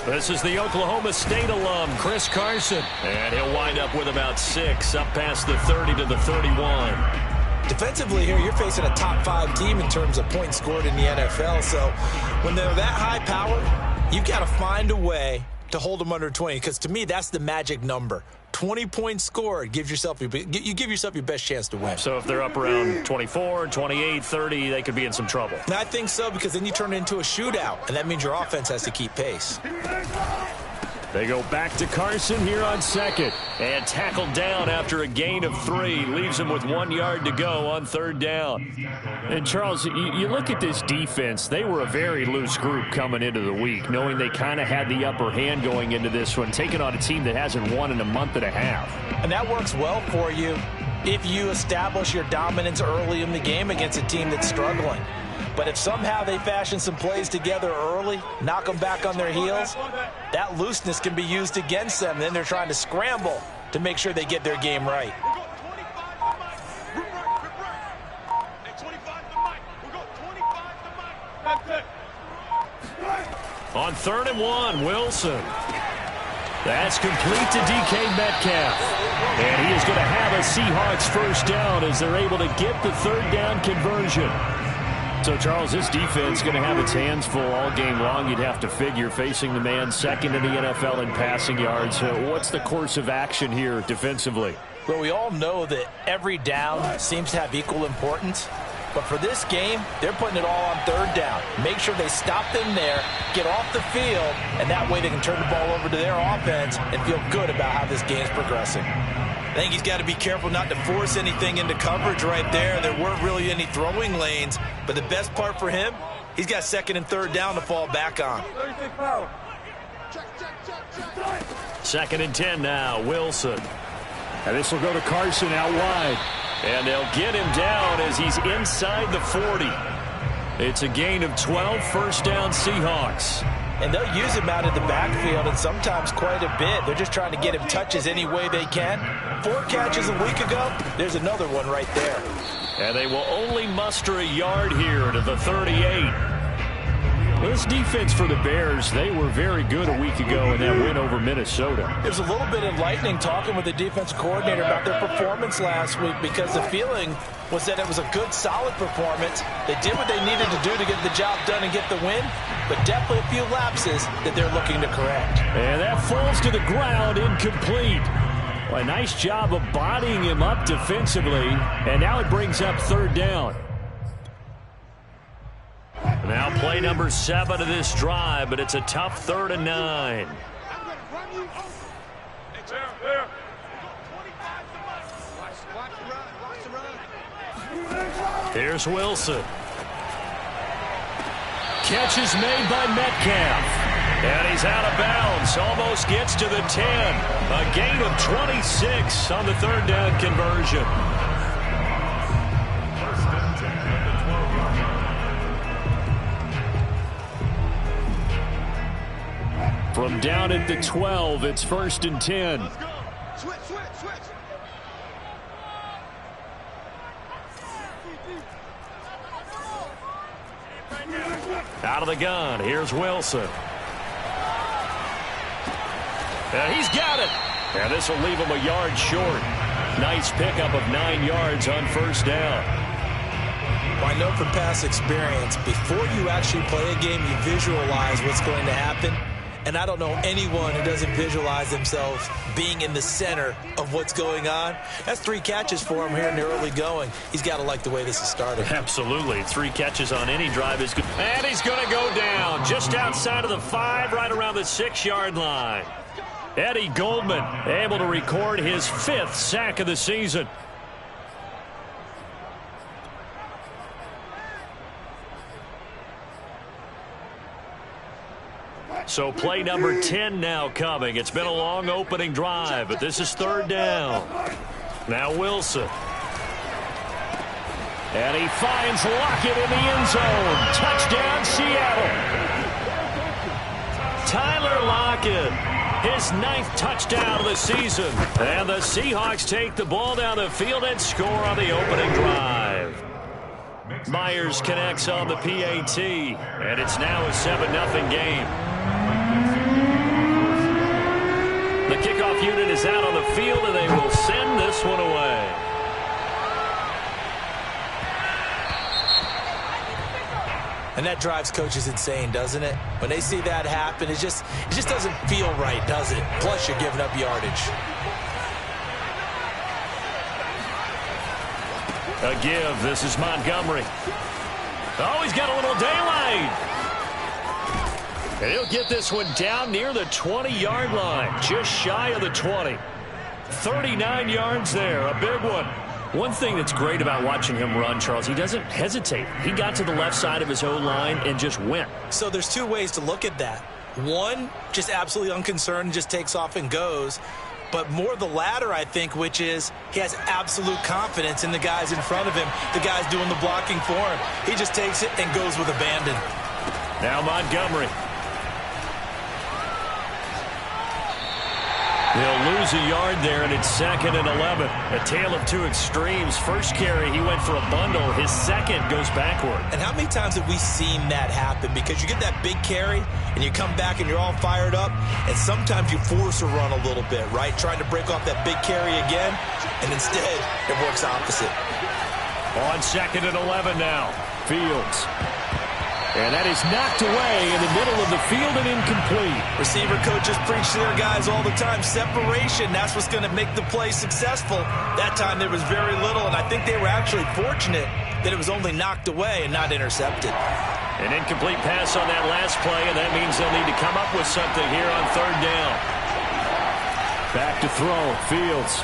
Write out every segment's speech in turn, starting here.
This is the Oklahoma State alum, Chris Carson. And he'll wind up with about 6, up past the 30 to the 31. Defensively here, you're facing a top 5 team in terms of points scored in the NFL. So when they're that high powered, you've got to find a way to hold them under 20. Because to me, that's the magic number. 20 points scored, you give yourself your best chance to win. So if they're up around 24, 28, 30, they could be in some trouble. And I think so, because then you turn it into a shootout, and that means your offense has to keep pace. They go back to Carson here on second. And tackled down after a gain of 3. Leaves him with 1 yard to go on third down. And, Charles, you look at this defense. They were a very loose group coming into the week, knowing they kind of had the upper hand going into this one, taking on a team that hasn't won in a month and a half. And that works well for you if you establish your dominance early in the game against a team that's struggling. But if somehow they fashion some plays together early, knock them back on their heels, that looseness can be used against them. Then they're trying to scramble to make sure they get their game right. On 3rd and 1, Wilson. That's complete to DK Metcalf. And he is going to have a Seahawks first down as they're able to get the third down conversion. So, Charles, this defense is going to have its hands full all game long, you'd have to figure, facing the man second in the NFL in passing yards. What's the course of action here defensively? Well, we all know that every down seems to have equal importance. But for this game, they're putting it all on 3rd down. Make sure they stop them there, get off the field, and that way they can turn the ball over to their offense and feel good about how this game's progressing. I think he's got to be careful not to force anything into coverage right there. There weren't really any throwing lanes, but the best part for him, he's got 2nd and 3rd down to fall back on. 2nd and 10 now, Wilson. And this will go to Carson out wide. And they'll get him down as he's inside the 40. It's a gain of 12, first down Seahawks. And they'll use him out of the backfield, and sometimes quite a bit. They're just trying to get him touches any way they can. 4 catches a week ago. There's another one right there. And they will only muster a yard here to the 38. Well, this defense for the Bears, they were very good a week ago in that win over Minnesota. There's a little bit enlightening talking with the defensive coordinator about their performance last week, because the feeling was that it was a good, solid performance. They did what they needed to do to get the job done and get the win, but definitely a few lapses that they're looking to correct. And that falls to the ground, incomplete. Well, a nice job of bodying him up defensively, and now it brings up 3rd down. Now play number 7 of this drive, but it's a tough 3rd and 9. Here's Wilson. Catch is made by Metcalf. And he's out of bounds. Almost gets to the 10. A gain of 26 on the 3rd down conversion. From down at the 12, it's 1st and 10. Out of the gun, here's Wilson. And he's got it. And this will leave him a yard short. Nice pickup of 9 yards on 1st down. Well, I know from past experience, before you actually play a game, you visualize what's going to happen. And I don't know anyone who doesn't visualize themselves being in the center of what's going on. That's 3 catches for him here in the early going. He's got to like the way this is started. Absolutely. 3 catches on any drive is good. And he's going to go down just outside of the 5, right around the 6-yard line. Eddie Goldman able to record his 5th sack of the season. So play number 10 now coming. It's been a long opening drive, but this is 3rd down. Now Wilson. And he finds Lockett in the end zone. Touchdown, Seattle. Tyler Lockett, his 9th touchdown of the season. And the Seahawks take the ball down the field and score on the opening drive. Myers connects on the PAT, and it's now a 7-0 game. The kickoff unit is out on the field, and they will send this one away. And that drives coaches insane, doesn't it? When they see that happen, it just doesn't feel right, does it? Plus, you're giving up yardage. A give. This is Montgomery. Oh, he's got a little daylight. And he'll get this one down near the 20-yard line, just shy of the 20. 39 yards there, a big one. One thing that's great about watching him run, Charles, he doesn't hesitate. He got to the left side of his O-line and just went. So there's two ways to look at that. One, just absolutely unconcerned, just takes off and goes. But more the latter, I think, which is he has absolute confidence in the guys in front of him, the guys doing the blocking for him. He just takes it and goes with abandon. Now Montgomery. He'll lose a yard there, and it's 2nd and 11. A tale of two extremes. First carry, he went for a bundle. His second goes backward. And how many times have we seen that happen? Because you get that big carry, and you come back and you're all fired up, and sometimes you force a run a little bit, right? Trying to break off that big carry again, and instead it works opposite. On 2nd and 11 now. Fields. And that is knocked away in the middle of the field and incomplete. Receiver coaches preach to their guys all the time. Separation, that's what's going to make the play successful. That time there was very little, and I think they were actually fortunate that it was only knocked away and not intercepted. An incomplete pass on that last play, and that means they'll need to come up with something here on 3rd down. Back to throw, Fields.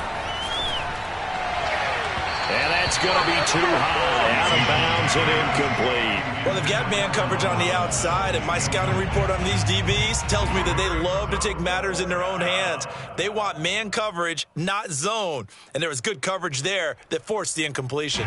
And that's going to be too high, out of bounds and incomplete. Well, they've got man coverage on the outside, and my scouting report on these DBs tells me that they love to take matters in their own hands. They want man coverage, not zone. And there was good coverage there that forced the incompletion.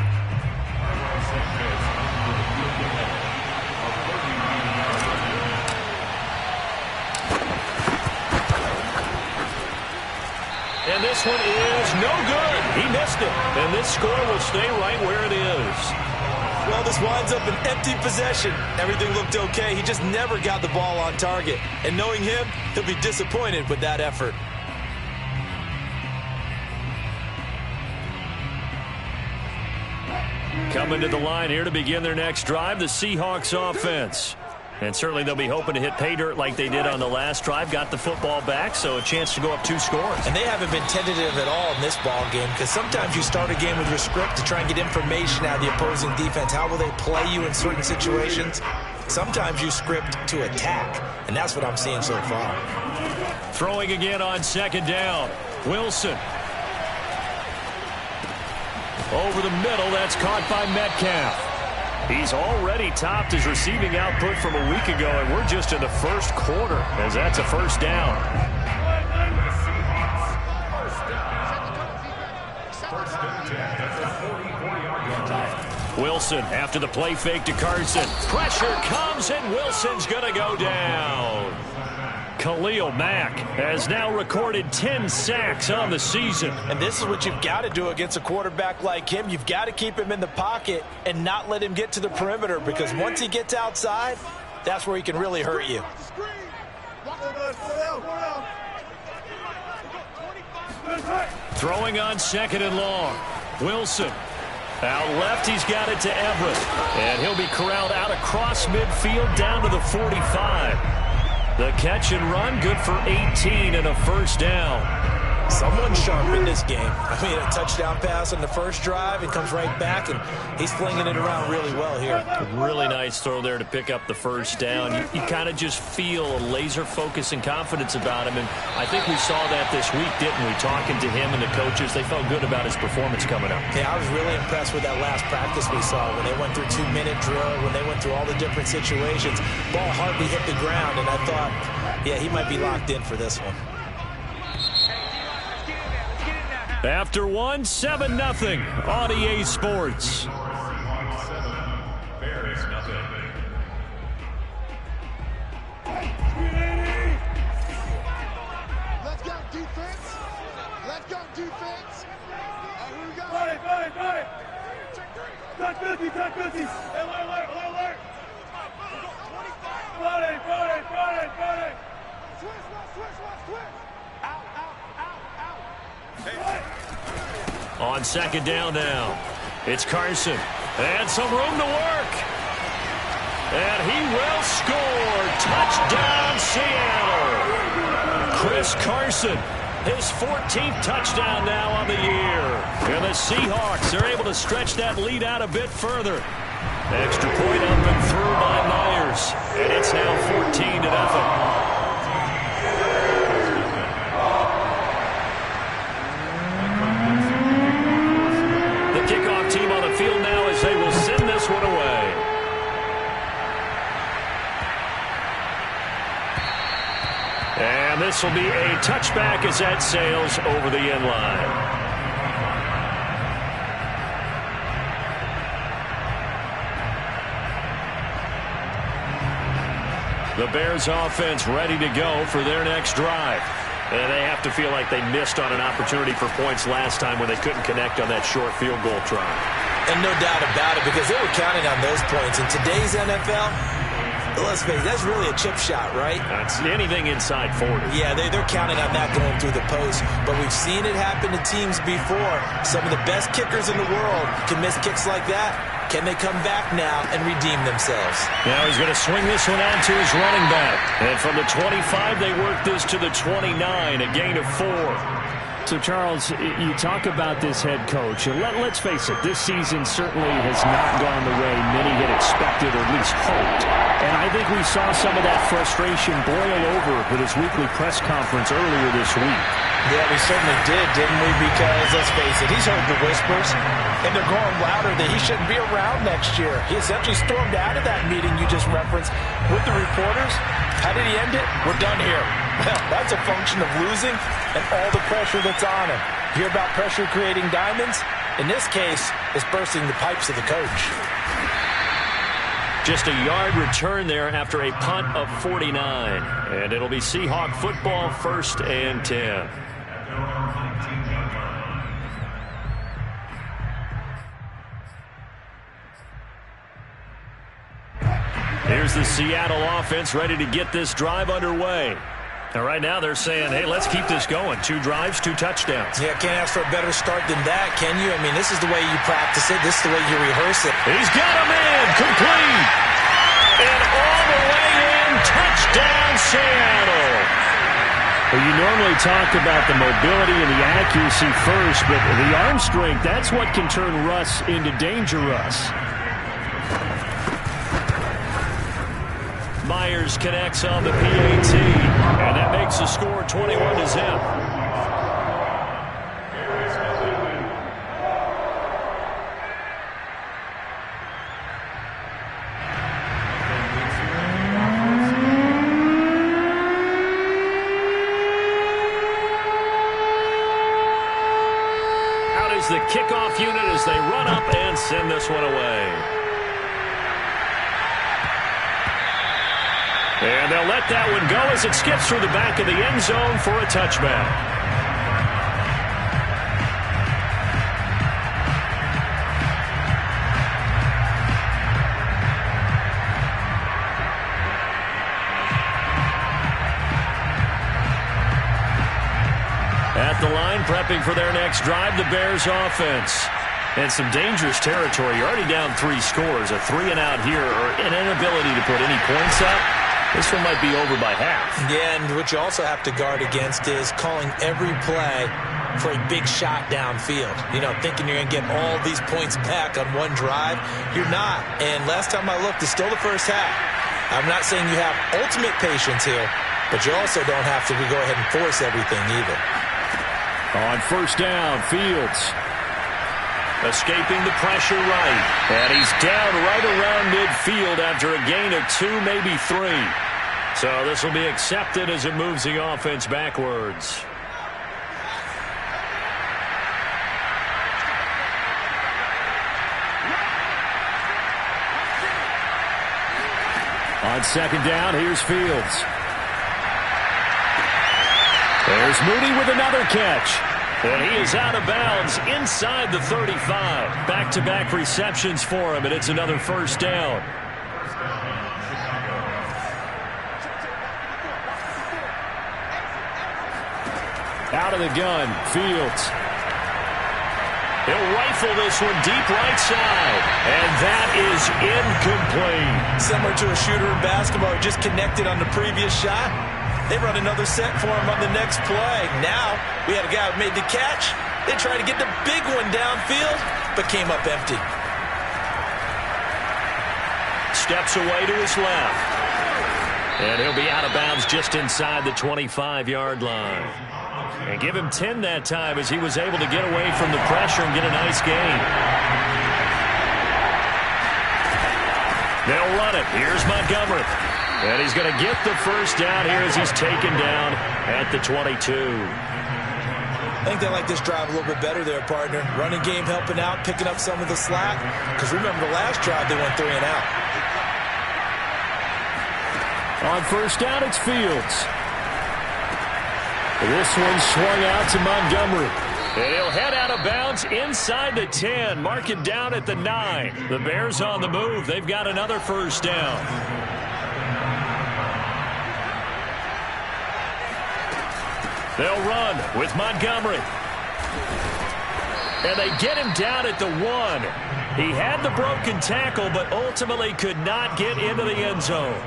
And this one is no good. He missed it. And this score will stay right where it is. Well, this winds up an empty possession. Everything looked okay. He just never got the ball on target. And knowing him, he'll be disappointed with that effort. Coming to the line here to begin their next drive, the Seahawks offense. And certainly they'll be hoping to hit pay dirt like they did on the last drive. Got the football back, so a chance to go up 2 scores. And they haven't been tentative at all in this ball game, because sometimes you start a game with your script to try and get information out of the opposing defense. How will they play you in certain situations? Sometimes you script to attack, and that's what I'm seeing so far. Throwing again on 2nd down. Wilson. Over the middle, that's caught by Metcalf. He's already topped his receiving output from a week ago, and we're just in the first quarter as that's a 1st down. Wilson after the play fake to Carson. Pressure comes, and Wilson's going to go down. Khalil Mack has now recorded 10 sacks on the season. And this is what you've got to do against a quarterback like him. You've got to keep him in the pocket and not let him get to the perimeter, because once he gets outside, that's where he can really hurt you. Throwing on 2nd and long. Wilson. Out left, he's got it to Everett. And he'll be corralled out across midfield down to the 45. The catch and run, good for 18 and a 1st down. Someone sharp in this game. I mean, a touchdown pass on the first drive, and comes right back, and he's flinging it around really well here. Really nice throw there to pick up the 1st down. You kind of just feel a laser focus and confidence about him, and I think we saw that this week, didn't we? Talking to him and the coaches, they felt good about his performance coming up. Yeah, I was really impressed with that last practice we saw when they went through 2-minute drill, when they went through all the different situations. Ball hardly hit the ground, and I thought, yeah, he might be locked in for this one. After 7-0 on EA Sports. defense. Here we go. Touch 50, touch 50. Hey, alert. Buddy. Switch. Out. On second down now, it's Carson. And some room to work. And he will score. Touchdown, Seattle. Chris Carson, his 14th touchdown now on the year. And the Seahawks are able to stretch that lead out a bit further. Extra point up and through by Myers. And it's now 14-0. Kickoff team on the field now as they will send this one away. And this will be a touchback as that sails over the end line. The Bears offense ready to go for their next drive. And they have to feel like they missed on an opportunity for points last time when they couldn't connect on that short field goal try. And no doubt about it, because they were counting on those points. In today's NFL, let's face it, that's really a chip shot, right? That's anything inside 40. Yeah, they're counting on that going through the post. But we've seen it happen to teams before. Some of the best kickers in the world can miss kicks like that. Can they come back now and redeem themselves? Now he's going to swing this one out to his running back. And from the 25, they work this to the 29, a gain of 4. So, Charles, you talk about this head coach. And let's face it, this season certainly has not gone the way many had expected or at least hoped. And I think we saw some of that frustration boil over with his weekly press conference earlier this week. Yeah, we certainly did, didn't we? Because, let's face it, he's heard the whispers, and they're growing louder that he shouldn't be around next year. He essentially stormed out of that meeting you just referenced with the reporters. How did he end it? We're done here. Well, that's a function of losing and all the pressure that's on him. Hear about pressure creating diamonds? In this case, it's bursting the pipes of the coach. Just a yard return there after a punt of 49. And it'll be Seahawk football, 1st and 10. Here's the Seattle offense ready to get this drive underway. And right now they're saying, hey, let's keep this going. 2 drives, 2 touchdowns. Yeah, can't ask for a better start than that, can you? I mean, this is the way you practice it. This is the way you rehearse it. He's got him in, complete. And all the way in, touchdown Seattle. Well, you normally talk about the mobility and the accuracy first, but the arm strength, that's what can turn Russ into Danger Russ. Myers connects on the PAT, and that makes the score 21-0. Out is the kickoff unit as they run up and send this one away. And they'll let that one go as it skips through the back of the end zone for a touchback. At the line, prepping for their next drive, the Bears offense. And some dangerous territory. You're already down 3 scores. A 3-and-out here, or an inability to put any points up. This one might be over by half. Yeah, and what you also have to guard against is calling every play for a big shot downfield. You know, thinking you're going to get all these points back on one drive. You're not. And last time I looked, it's still the first half. I'm not saying you have ultimate patience here, but you also don't have to go ahead and force everything either. On 1st down, Fields. Escaping the pressure right. And he's down right around midfield after a gain of 2, maybe 3. So this will be accepted as it moves the offense backwards. On 2nd down, here's Fields. There's Moody with another catch. And he is out of bounds inside the 35. Back-to-back receptions for him, and it's another first down. Out of the gun, Fields. He'll rifle this one deep right side, and that is incomplete. Similar to a shooter in basketball who just connected on the previous shot. They run another set for him on the next play. Now, we had a guy who made the catch. They tried to get the big one downfield, but came up empty. Steps away to his left. And he'll be out of bounds just inside the 25-yard line. And give him 10 that time as he was able to get away from the pressure and get a nice gain. They'll run it. Here's Montgomery. And he's going to get the first down here as he's taken down at the 22. I think they like this drive a little bit better there, partner. Running game helping out, picking up some of the slack. Because remember the last drive, they went 3 and out. On first down, it's Fields. This one swung out to Montgomery. And he'll head out of bounds inside the 10. Mark it down at the 9. The Bears on the move. They've got another first down. They'll run with Montgomery. And they get him down at the 1. He had the broken tackle, but ultimately could not get into the end zone.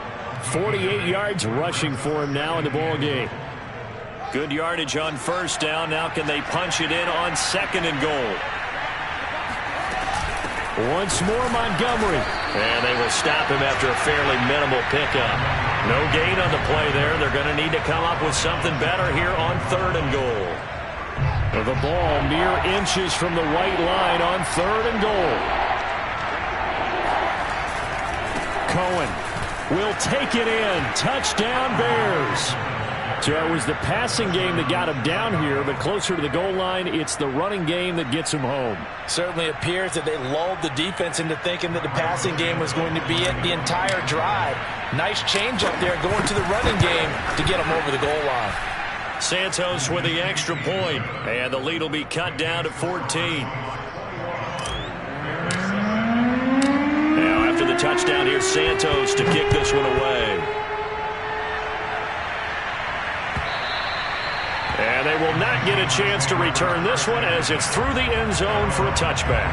48 yards rushing for him now in the ball game. Good yardage on first down. Now can they punch it in on 2nd and goal? Once more Montgomery. And they will stop him after a fairly minimal pickup. No gain on the play there. They're going to need to come up with something better here on 3rd and goal. The ball mere inches from the white line on 3rd and goal. Cohen will take it in. Touchdown Bears. So it was the passing game that got him down here, but closer to the goal line, it's the running game that gets him home. Certainly appears that they lulled the defense into thinking that the passing game was going to be it the entire drive. Nice change up there going to the running game to get him over the goal line. Santos with the extra point, and the lead will be cut down to 14. Now after the touchdown, here's Santos to kick this one away. And they will not get a chance to return this one as it's through the end zone for a touchback.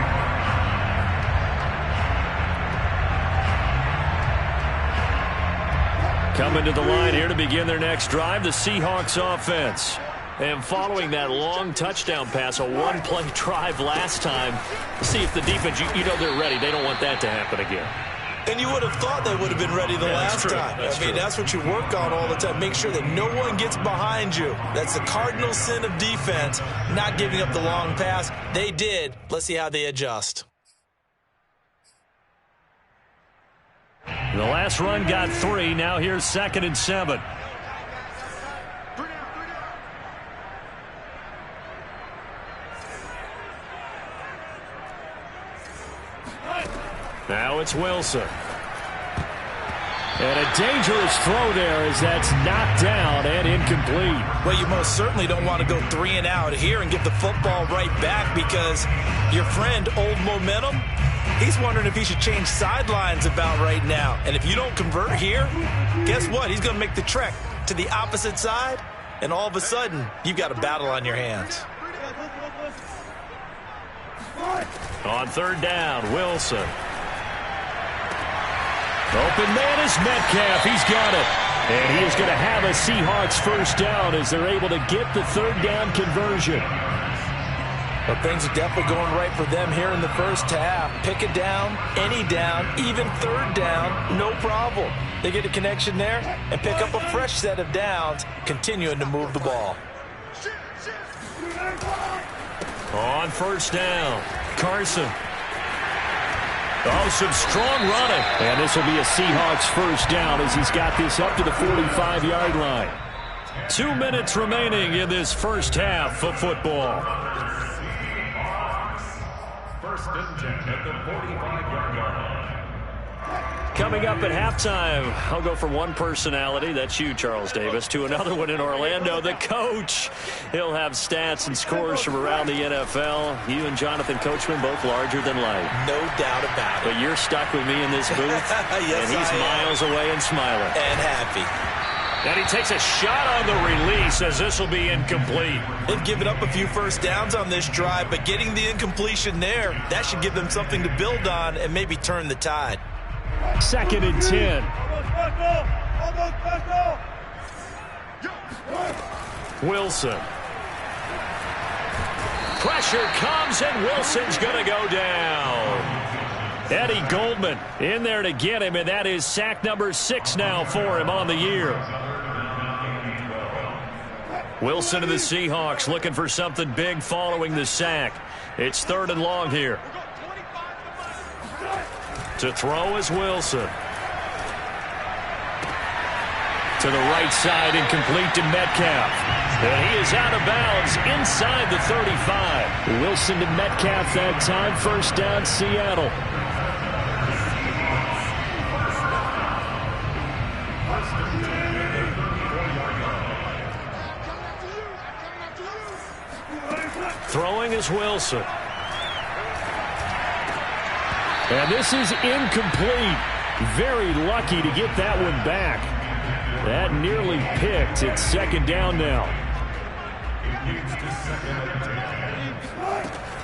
Coming to the line here to begin their next drive, the Seahawks offense. And following that long touchdown pass, a one-play drive last time, see if the defense, you know they're ready. They don't want that to happen again. And you would have thought they would have been ready the last time. That's what you work on all the time. Make sure that no one gets behind you. That's the cardinal sin of defense, not giving up the long pass. They did. Let's see how they adjust. The last run got 3. Now here's 2nd and 7. Now it's Wilson. And a dangerous throw there as that's knocked down and incomplete. Well, you most certainly don't want to go 3 and out here and get the football right back because your friend, Old Momentum, he's wondering if he should change sidelines about right now. And if you don't convert here, guess what? He's going to make the trek to the opposite side, and all of a sudden, you've got a battle on your hands. On 3rd down, Wilson. Open man is Metcalf. He's got it. And he is going to have a Seahawks first down as they're able to get the 3rd down conversion. Well, things are definitely going right for them here in the first half. Pick it down, any down, even 3rd down, no problem. They get a connection there and pick up a fresh set of downs, continuing to move the ball. On first down, Carson. Oh, some strong running. And this will be a Seahawks first down as he's got this up to the 45-yard line. 2 minutes remaining in this first half of football. 1st and 10 at the 45-yard line. Coming up at halftime, I'll go from one personality, that's you, Charles Davis, to another one in Orlando, the coach. He'll have stats and scores from around the NFL. You and Jonathan Coachman both larger than life. No doubt about it. But you're stuck with me in this booth, yes, and he's miles away and smiling. And happy. And he takes a shot on the release as this will be incomplete. They've given up a few first downs on this drive, but getting the incompletion there, that should give them something to build on and maybe turn the tide. 2nd and 10. Wilson. Pressure comes, and Wilson's going to go down. Eddie Goldman in there to get him, and that is sack number 6 now for him on the year. Wilson and the Seahawks looking for something big following the sack. It's 3rd and long here. To throw is Wilson. To the right side, incomplete to Metcalf. And he is out of bounds inside the 35. Wilson to Metcalf that time. First down, Seattle. Throwing is Wilson. And this is incomplete. Very lucky to get that one back. That nearly picked. It's 2nd down now.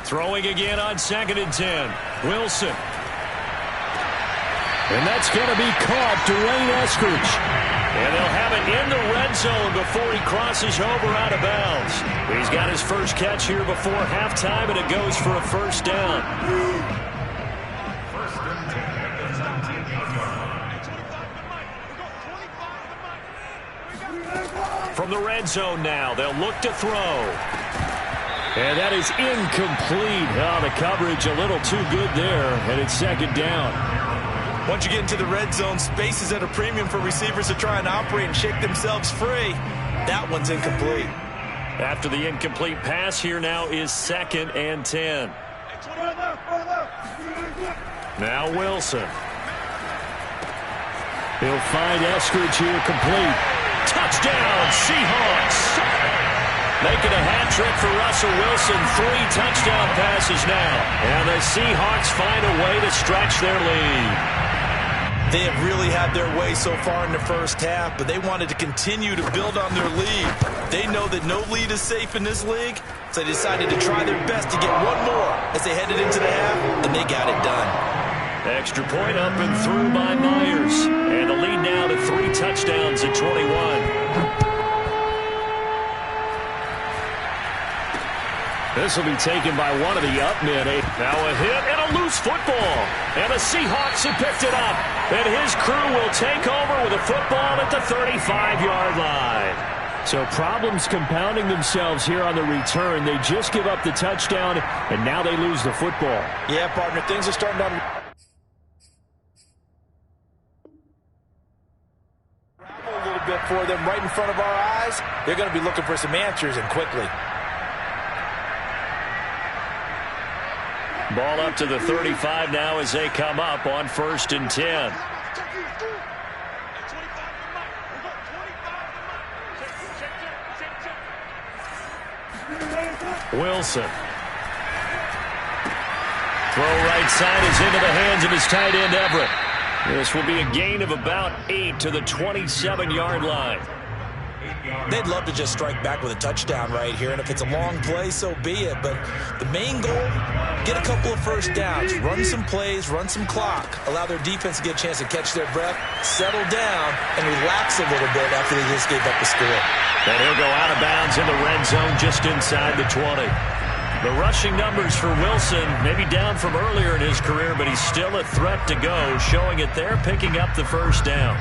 Throwing again on 2nd and 10. Wilson. And that's going to be caught. Dwayne Eskridge. And they'll have it in the red zone before he crosses over out of bounds. He's got his first catch here before halftime, and it goes for a first down. From the red zone now, they'll look to throw. And that is incomplete. Oh, the coverage a little too good there, and it's 2nd down. Once you get into the red zone, space is at a premium for receivers to try and operate and shake themselves free. That one's incomplete. After the incomplete pass, here now is 2nd and 10. Now Wilson. He'll find Eskridge here complete. Touchdown, Seahawks. Making a hat trick for Russell Wilson. 3 touchdown passes now. And the Seahawks find a way to stretch their lead. They have really had their way so far in the first half, but they wanted to continue to build on their lead. They know that no lead is safe in this league, so they decided to try their best to get one more as they headed into the half, and they got it done. Extra point up and through by Myers. And the lead now to 3 touchdowns at 21. This will be taken by one of the up men. Now a hit and a loose football. And the Seahawks have picked it up. And his crew will take over with a football at the 35-yard line. So problems compounding themselves here on the return. They just give up the touchdown, and now they lose the football. Yeah, partner, things are starting to a little bit for them right in front of our eyes. They're going to be looking for some answers, and quickly. Ball up to the 35 now as they come up on 1st and 10. Wilson. Throw right side is into the hands of his tight end, Everett. This will be a gain of about 8 to the 27-yard line. They'd love to just strike back with a touchdown right here, and if it's a long play, so be it. But the main goal, get a couple of first downs, run some plays, run some clock, allow their defense to get a chance to catch their breath, settle down, and relax a little bit after they just gave up the score. And he'll go out of bounds in the red zone just inside the 20. The rushing numbers for Wilson maybe down from earlier in his career, but he's still a threat to go, showing it there, picking up the first down.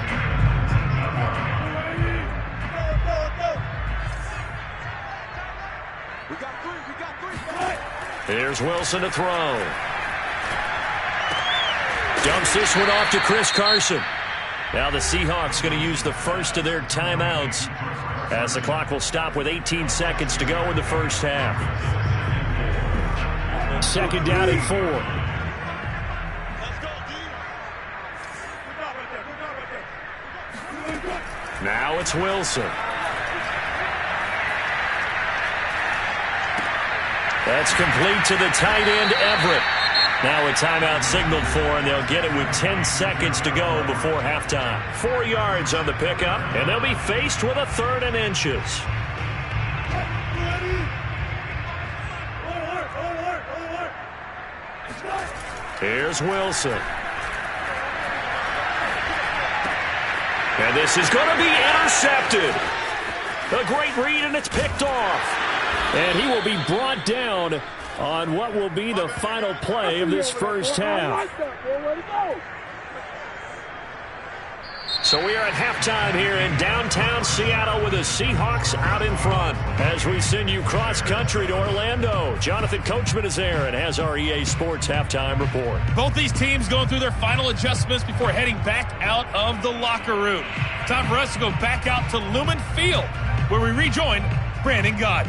Here's Wilson to throw. Dumps this one off to Chris Carson. Now the Seahawks going to use the first of their timeouts as the clock will stop with 18 seconds to go in the first half. 2nd down and 4. Now it's Wilson. That's complete to the tight end, Everett. Now a timeout signaled for, and they'll get it with 10 seconds to go before halftime. 4 yards on the pickup, and they'll be faced with a 3rd and inches. Here's Wilson. And this is going to be intercepted. A great read, and it's picked off. And he will be brought down on what will be the final play of this first half. So we are at halftime here in downtown Seattle with the Seahawks out in front. As we send you cross-country to Orlando, Jonathan Coachman is there and has our EA Sports halftime report. Both these teams going through their final adjustments before heading back out of the locker room. Time for us to go back out to Lumen Field, where we rejoin Brandon Gott.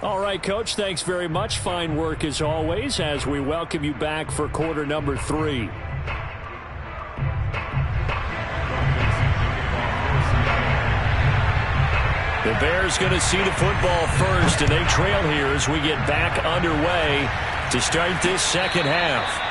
All right, Coach, thanks very much. Fine work as always as we welcome you back for quarter number 3. The Bears going to see the football first, and they trail here as we get back underway to start this second half.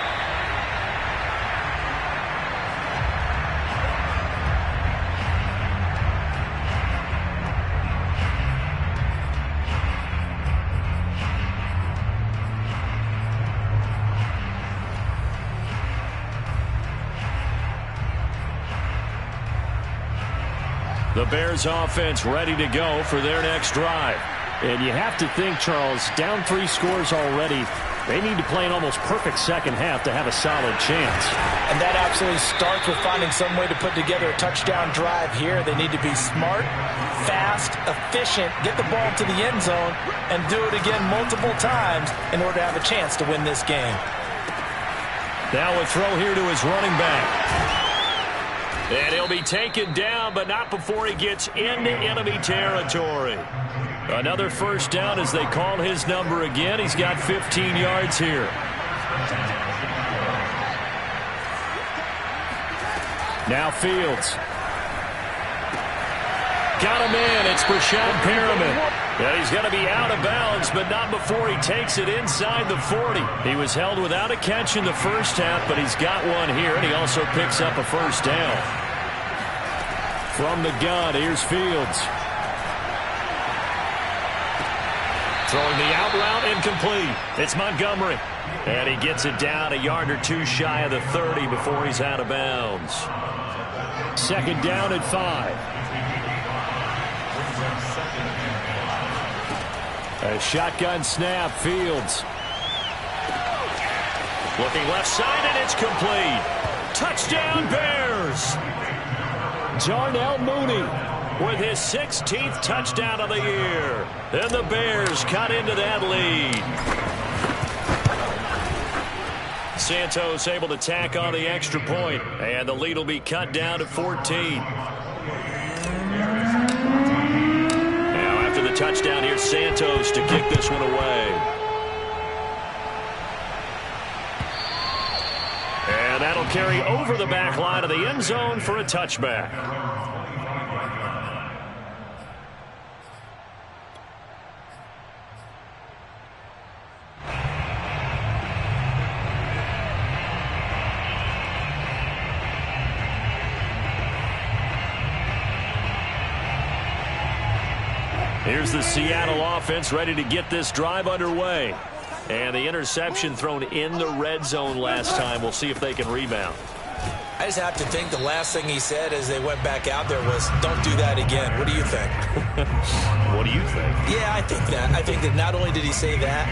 The Bears offense ready to go for their next drive. And you have to think, Charles, down 3 scores already. They need to play an almost perfect second half to have a solid chance. And that absolutely starts with finding some way to put together a touchdown drive here. They need to be smart, fast, efficient, get the ball to the end zone, and do it again multiple times in order to have a chance to win this game. Now a throw here to his running back. And he'll be taken down, but not before he gets into enemy territory. Another first down as they call his number again. He's got 15 yards here. Now Fields. Got him in. It's Brashad Perriman. And he's going to be out of bounds, but not before he takes it inside the 40. He was held without a catch in the first half, but he's got one here, and he also picks up a first down. From the gun, here's Fields. Throwing the out route, incomplete. It's Montgomery. And he gets it down a yard or 2 shy of the 30 before he's out of bounds. Second down at 5. A shotgun snap, Fields. Looking left side, and it's complete. Touchdown, Bears. Darnell Mooney with his 16th touchdown of the year. And the Bears cut into that lead. Santos able to tack on the extra point, and the lead will be cut down to 14. The touchdown here, Santos to kick this one away. And that'll carry over the back line of the end zone for a touchback. Here's the Seattle offense ready to get this drive underway. And the interception thrown in the red zone last time. We'll see if they can rebound. I just have to think the last thing he said as they went back out there was, don't do that again. What do you think? What do you think? Yeah, I think that. I think that not only did he say that,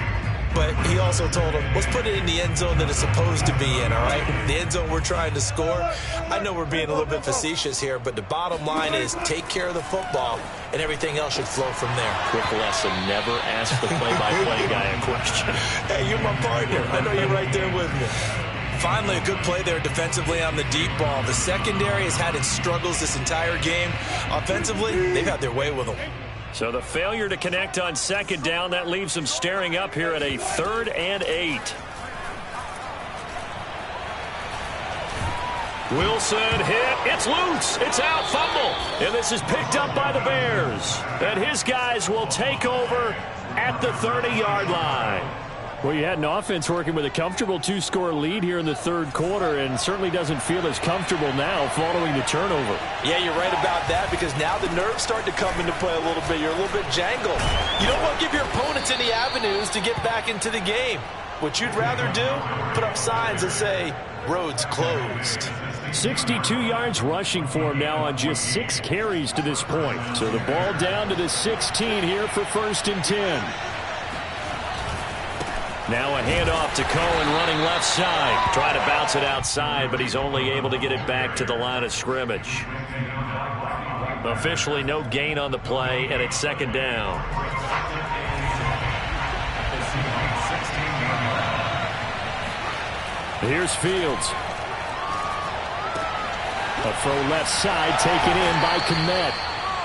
but he also told him, let's put it in the end zone that it's supposed to be in, all right? The end zone we're trying to score. I know we're being a little bit facetious here, but the bottom line is take care of the football, and everything else should flow from there. Quick lesson, never ask the play-by-play guy a question. Hey, you're my partner. I know you're right there with me. Finally, a good play there defensively on the deep ball. The secondary has had its struggles this entire game. Offensively, they've had their way with them. So the failure to connect on second down, that leaves them staring up here at a 3rd and 8. Wilson hit. It's loose. It's out. Fumble. And this is picked up by the Bears. And his guys will take over at the 30-yard line. Well, you had an offense working with a comfortable 2-score lead here in the 3rd quarter and certainly doesn't feel as comfortable now following the turnover. Yeah, you're right about that because now the nerves start to come into play a little bit. You're a little bit jangled. You don't want to give your opponents any avenues to get back into the game. What you'd rather do, put up signs that say, roads closed. 62 yards rushing for him now on just 6 carries to this point. So the ball down to the 16 here for 1st and 10. Now a handoff to Cohen running left side. Try to bounce it outside, but he's only able to get it back to the line of scrimmage. Officially no gain on the play, and it's 2nd down. Here's Fields. A throw left side taken in by Kmet.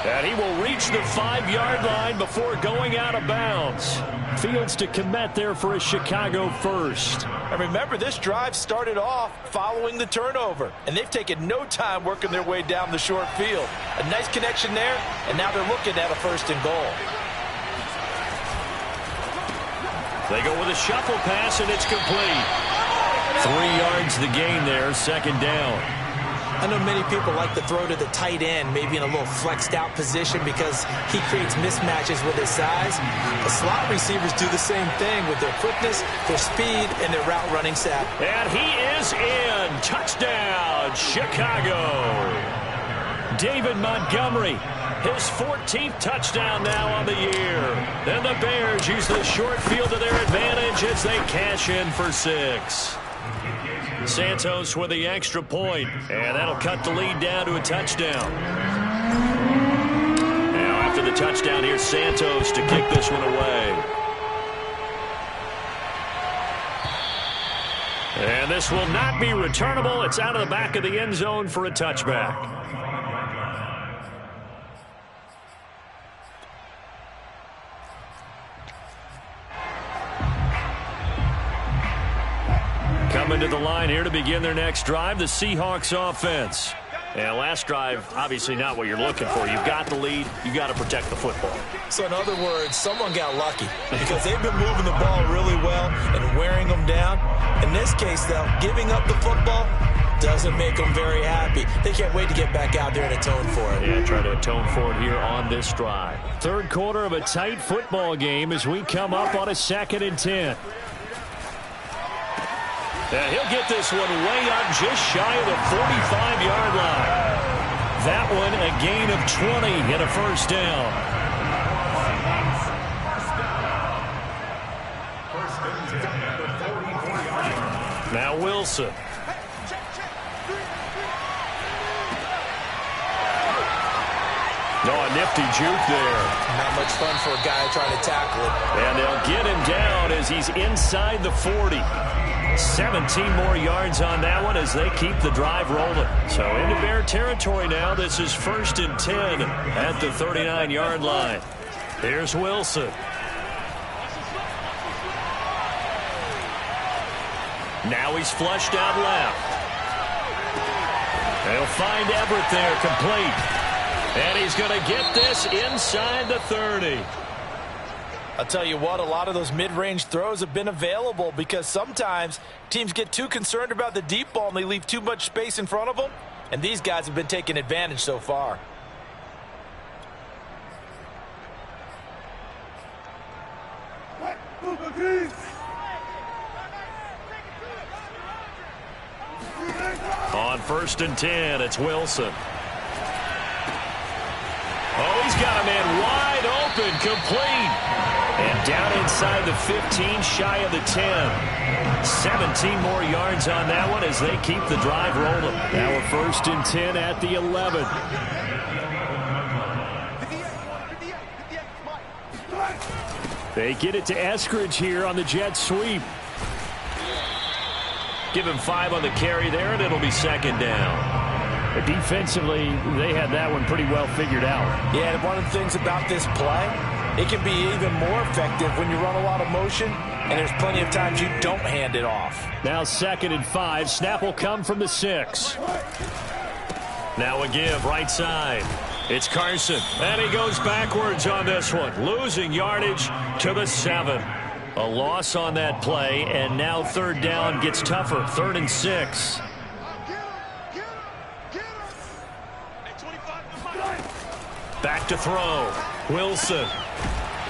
And he will reach the 5-yard line before going out of bounds. Fields to Kmet there for a Chicago first. And remember, this drive started off following the turnover, and they've taken no time working their way down the short field. A nice connection there, and now they're looking at a 1st and goal. They go with a shuffle pass, and it's complete. 3 yards the gain there, 2nd down. I know many people like to throw to the tight end, maybe in a little flexed out position because he creates mismatches with his size. The slot receivers do the same thing with their quickness, their speed, and their route running savvy. And he is in. Touchdown, Chicago. David Montgomery, his 14th touchdown now on the year. Then the Bears use the short field to their advantage as they cash in for 6. Santos with the extra point, and that'll cut the lead down to a touchdown. Now after the touchdown, here's Santos to kick this one away. And this will not be returnable. It's out of the back of the end zone for a touchback. Coming to the line here to begin their next drive, the Seahawks offense. And last drive, obviously not what you're looking for. You've got the lead. You've got to protect the football. So in other words, someone got lucky because they've been moving the ball really well and wearing them down. In this case, though, giving up the football doesn't make them very happy. They can't wait to get back out there and atone for it. Yeah, try to atone for it here on this drive. 3rd quarter of a tight football game as we come up on a 2nd and 10. And he'll get this one way up just shy of the 45-yard line. That one a gain of 20 and a 1st down. Now Wilson. Oh, a nifty juke there. Not much fun for a guy trying to tackle it. And they'll get him down as he's inside the 40. 17 more yards on that one as they keep the drive rolling. So into Bear territory now. This is 1st and 10 at the 39-yard line. Here's Wilson. Now he's flushed out left. They'll find Everett there, complete. And he's going to get this inside the 30. I'll tell you what, a lot of those mid-range throws have been available because sometimes teams get too concerned about the deep ball and they leave too much space in front of them. And these guys have been taking advantage so far. On 1st and 10, it's Wilson. Oh, he's got a man wide open, complete. And down inside the 15, shy of the 10. 17 more yards on that one as they keep the drive rolling. Now a 1st and 10 at the 11. They get it to Eskridge here on the jet sweep. Give him 5 on the carry there, and it'll be 2nd down. Defensively, they had that one pretty well figured out. Yeah, and one of the things about this play, it can be even more effective when you run a lot of motion, and there's plenty of times you don't hand it off. Now 2nd and 5. Snap will come from the 6. Now a give right side. It's Carson, and he goes backwards on this one, losing yardage to the 7. A loss on that play, and now 3rd down gets tougher. 3rd and 6. Back to throw. Wilson.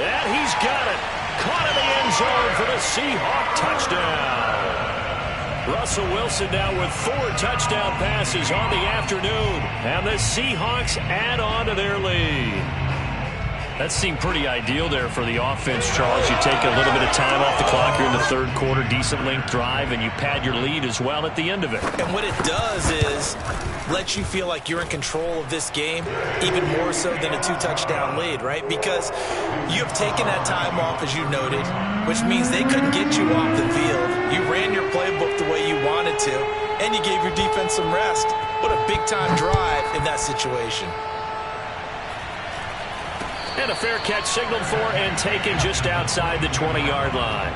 And he's got it. Caught in the end zone for the Seahawk touchdown. Russell Wilson now with 4 touchdown passes on the afternoon. And the Seahawks add on to their lead. That seemed pretty ideal there for the offense, Charles. You take a little bit of time off the clock here in the 3rd quarter, decent length drive, and you pad your lead as well at the end of it. And what it does is let you feel like you're in control of this game, even more so than a 2-touchdown lead, right? Because you have taken that time off, as you noted, which means they couldn't get you off the field. You ran your playbook the way you wanted to, and you gave your defense some rest. What a big-time drive in that situation. And a fair catch signaled for and taken just outside the 20-yard line.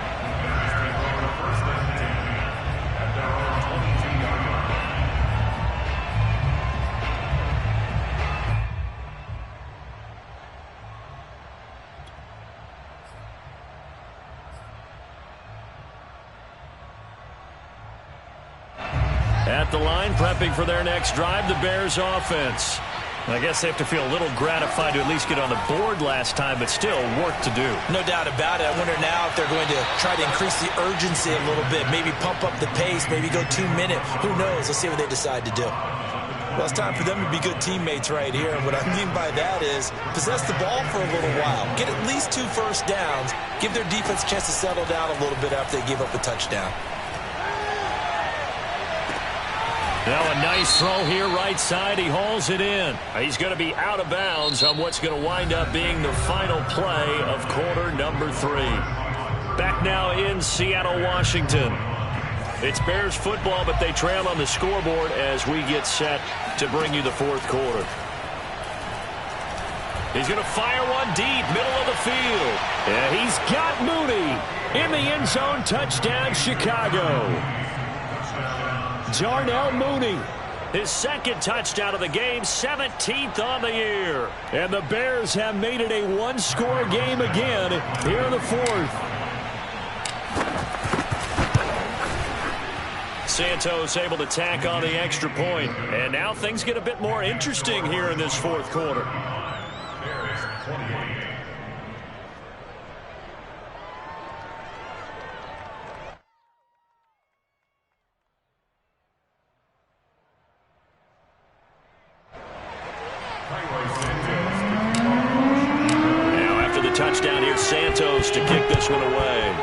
At the line, prepping for their next drive, the Bears offense. I guess they have to feel a little gratified to at least get on the board last time, but still work to do. No doubt about it. I wonder now if they're going to try to increase the urgency a little bit, maybe pump up the pace, maybe go 2-minute. Who knows? Let's see what they decide to do. Well, it's time for them to be good teammates right here, and what I mean by that is possess the ball for a little while. Get at least 2 first downs. Give their defense a chance to settle down a little bit after they give up a touchdown. Now a nice throw here right side. He hauls it in. He's going to be out of bounds on what's going to wind up being the final play of quarter number 3. Back now in Seattle, Washington. It's Bears football, but they trail on the scoreboard as we get set to bring you the 4th quarter. He's going to fire one deep, middle of the field. And he's got Mooney in the end zone. Touchdown, Chicago. Darnell Mooney, his 2nd touchdown of the game, 17th on the year. And the Bears have made it a 1-score game again here in the 4th. Santos able to tack on the extra point. And now things get a bit more interesting here in this 4th quarter. Now after the touchdown, here's Santos to kick this one away.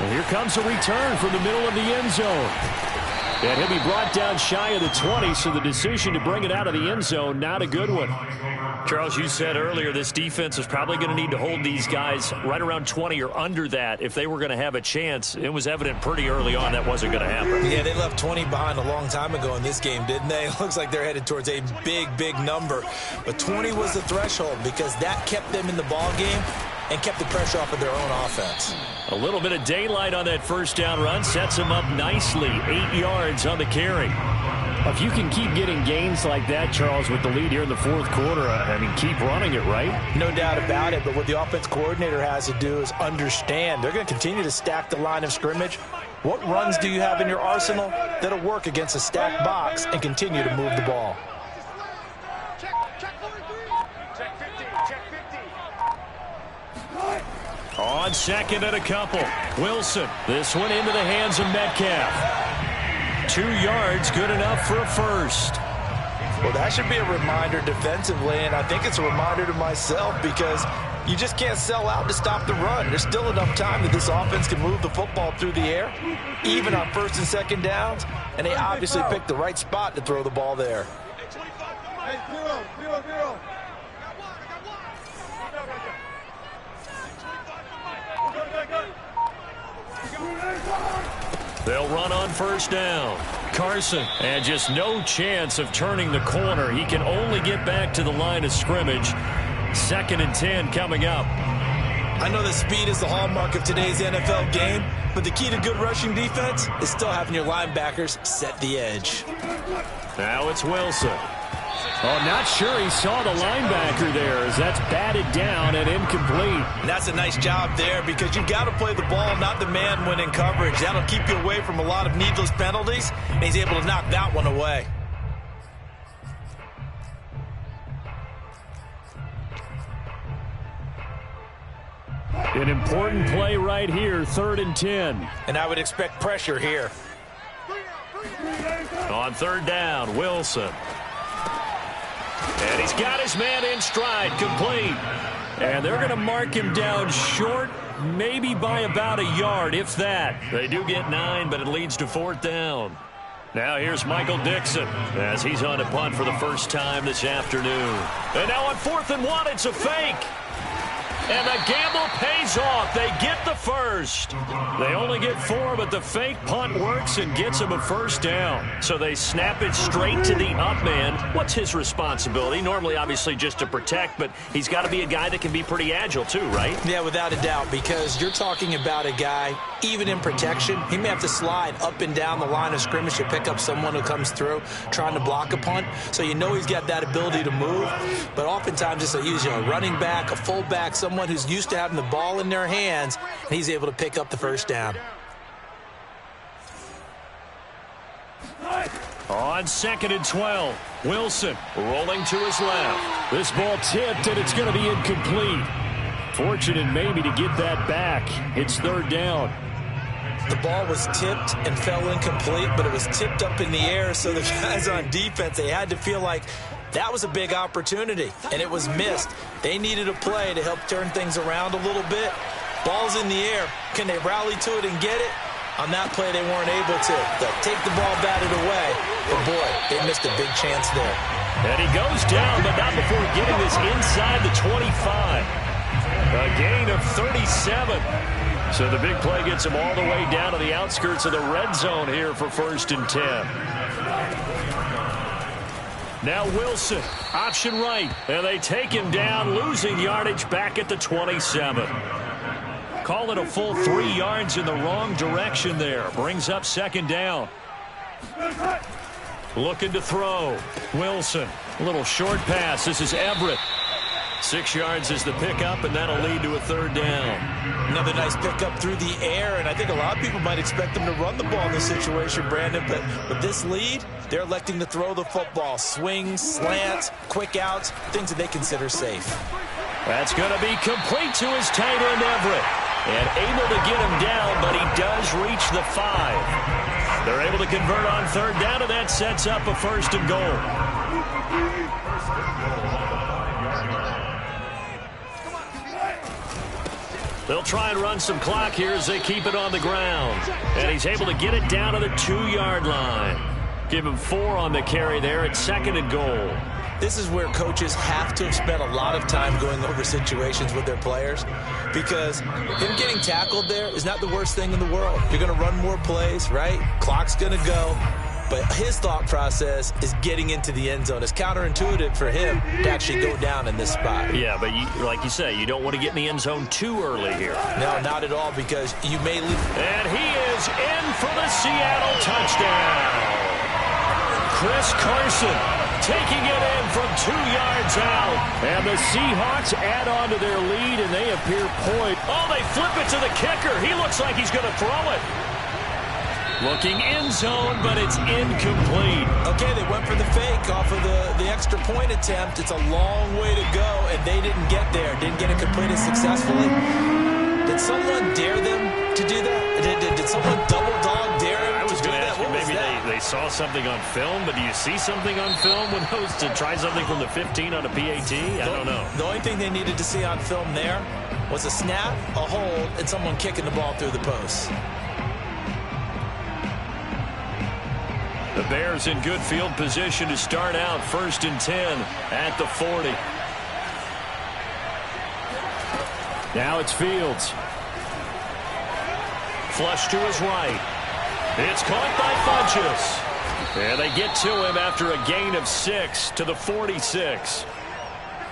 And here comes a return from the middle of the end zone. And he'll be brought down shy of the 20, so the decision to bring it out of the end zone, not a good one. Charles, you said earlier this defense is probably going to need to hold these guys right around 20 or under that if they were going to have a chance. It was evident pretty early on that wasn't going to happen. Yeah, they left 20 behind a long time ago in this game, didn't they? It looks like they're headed towards a big, big number. But 20 was the threshold because that kept them in the ball game and kept the pressure off of their own offense. A little bit of daylight on that first down run sets them up nicely. 8 yards on the carry. If you can keep getting gains like that, Charles, with the lead here in the 4th quarter, I mean, keep running it, right? No doubt about it, but what the offense coordinator has to do is understand. They're going to continue to stack the line of scrimmage. What runs do you have in your arsenal that'll work against a stacked box and continue to move the ball? On 2nd and a couple. Wilson. This one into the hands of Metcalf. 2 yards, good enough for a first. Well, that should be a reminder defensively, and I think it's a reminder to myself because you just can't sell out to stop the run. There's still enough time that this offense can move the football through the air, even on 1st and 2nd downs, and they obviously picked the right spot to throw the ball there. Hey, 0-0-0. They'll run on first down. Carson, and just no chance of turning the corner. He can only get back to the line of scrimmage. 2nd and 10 coming up. I know that speed is the hallmark of today's NFL game, but the key to good rushing defense is still having your linebackers set the edge. Now it's Wilson. Oh, not sure he saw the linebacker there as that's batted down and incomplete. And that's a nice job there because you've got to play the ball, not the man when in coverage. That'll keep you away from a lot of needless penalties, and he's able to knock that one away. An important play right here, 3rd and 10. And I would expect pressure here. On 3rd down, Wilson. And he's got his man in stride, complete. And they're going to mark him down short, maybe by about a yard, if that. They do get 9, but it leads to 4th down. Now here's Michael Dixon as he's on a punt for the first time this afternoon. And now on 4th and 1, it's a fake. And the gamble pays off. They get the first. They only get 4, but the fake punt works and gets them a first down. So they snap it straight to the up man. What's his responsibility? Normally, obviously, just to protect, but he's got to be a guy that can be pretty agile too, right? Yeah, without a doubt, because you're talking about a guy, even in protection, he may have to slide up and down the line of scrimmage to pick up someone who comes through trying to block a punt. So you know he's got that ability to move, but oftentimes it's usually a running back, a fullback, someone who's used to having the ball in their hands, and he's able to pick up the first down. On 2nd and 12, Wilson rolling to his left. This ball tipped, and it's going to be incomplete. Fortunate maybe to get that back. It's 3rd down. The ball was tipped and fell incomplete, but it was tipped up in the air, so the guys on defense, they had to feel like that was a big opportunity, and it was missed. They needed a play to help turn things around a little bit. Ball's in the air. Can they rally to it and get it? On that play, they weren't able to. They'll take the ball batted away. But, boy, they missed a big chance there. And he goes down, but not before getting this inside the 25. A gain of 37. So the big play gets him all the way down to the outskirts of the red zone here for 1st and 10. Now Wilson, option right, and they take him down, losing yardage back at the 27. Call it a full 3 yards in the wrong direction there. Brings up 2nd down. Looking to throw. Wilson, a little short pass. This is Everett. 6 yards is the pickup, and that'll lead to a 3rd down. Another nice pickup through the air, and I think a lot of people might expect them to run the ball in this situation, Brandon, but with this lead, they're electing to throw the football. Swings, slants, quick outs, things that they consider safe. That's going to be complete to his tight end, Everett, and able to get him down, but he does reach the 5. They're able to convert on 3rd down, and that sets up a 1st and goal. They'll try and run some clock here as they keep it on the ground. And he's able to get it down to the 2-yard line. Give him 4 on the carry there at 2nd and goal. This is where coaches have to have spent a lot of time going over situations with their players, because him getting tackled there is not the worst thing in the world. You're going to run more plays, right? Clock's going to go. But his thought process is getting into the end zone. It's counterintuitive for him to actually go down in this spot. Yeah, but like you say, you don't want to get in the end zone too early here. No, not at all, because you may leave. And he is in for the Seattle touchdown. Chris Carson taking it in from 2 yards out. And the Seahawks add on to their lead, and they appear poised. Oh, they flip it to the kicker. He looks like he's going to throw it. Looking end zone, but it's incomplete. Okay, they went for the fake off of the extra point attempt. It's a long way to go, and they didn't get there. Didn't get it completed successfully. Did someone dare them to do that? Did someone double dog dare them? I was going to ask you, maybe they saw something on film, but do you see something on film when those to try something from the 15 on a PAT? I don't know. The only thing they needed to see on film there was a snap, a hold, and someone kicking the ball through the post. The Bears in good field position to start out 1st and 10 at the 40. Now it's Fields. Flush to his right. It's caught by Funchess. And they get to him after a gain of 6 to the 46.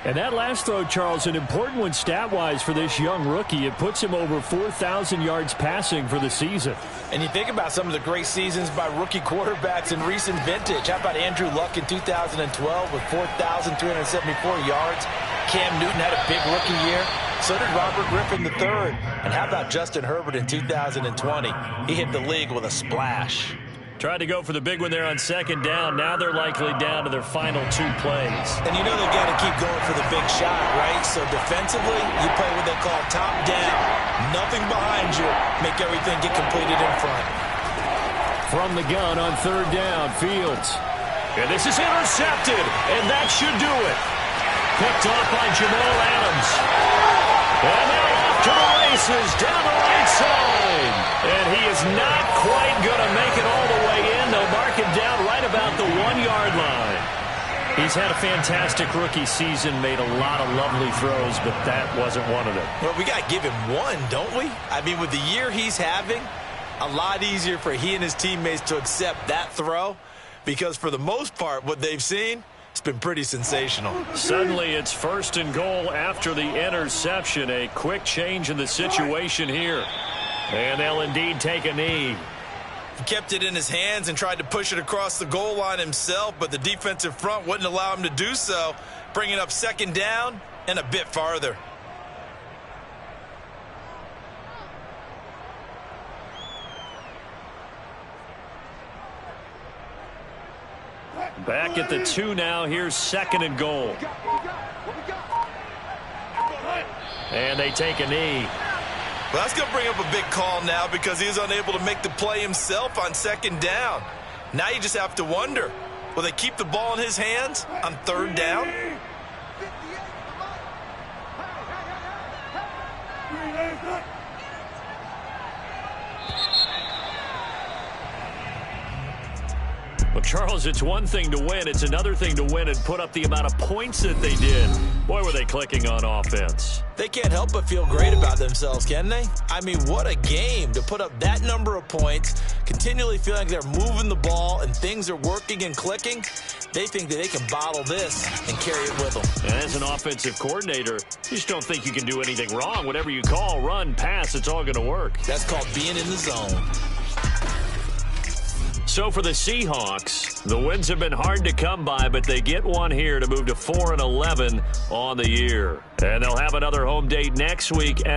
And that last throw, Charles, an important one stat-wise for this young rookie. It puts him over 4,000 yards passing for the season. And you think about some of the great seasons by rookie quarterbacks in recent vintage. How about Andrew Luck in 2012 with 4,374 yards? Cam Newton had a big rookie year. So did Robert Griffin III. And how about Justin Herbert in 2020? He hit the league with a splash. Tried to go for the big one there on second down. Now they're likely down to their final 2 plays. And you know they've got to keep going for the big shot, right? So defensively, you play what they call top down. Nothing behind you. Make everything get completed in front. From the gun on third down, Fields. And this is intercepted, and that should do it. Picked off by Jamal Adams. And now off to the races down the right side. And he is not quite going to make it all the way in. They'll mark him down right about the 1-yard line. He's had a fantastic rookie season, made a lot of lovely throws, but that wasn't one of them. Well, we got to give him one, don't we? I mean, with the year he's having, a lot easier for he and his teammates to accept that throw because for the most part, what they've seen, it's been pretty sensational. Suddenly, it's 1st and goal after the interception. A quick change in the situation here. And they'll indeed take a knee. He kept it in his hands and tried to push it across the goal line himself, but the defensive front wouldn't allow him to do so, bringing up 2nd down and a bit farther. Back at the 2 now. Here's 2nd and goal. And they take a knee. Well, that's going to bring up a big call now because he was unable to make the play himself on 2nd down. Now you just have to wonder, will they keep the ball in his hands on 3rd down? Well, Charles, it's one thing to win. It's another thing to win and put up the amount of points that they did. Boy, were they clicking on offense. They can't help but feel great about themselves, can they? I mean, what a game to put up that number of points, continually feeling like they're moving the ball and things are working and clicking. They think that they can bottle this and carry it with them. And as an offensive coordinator, you just don't think you can do anything wrong. Whatever you call, run, pass, it's all going to work. That's called being in the zone. So for the Seahawks, the wins have been hard to come by, but they get one here to move to 4-11 on the year. And they'll have another home date next week as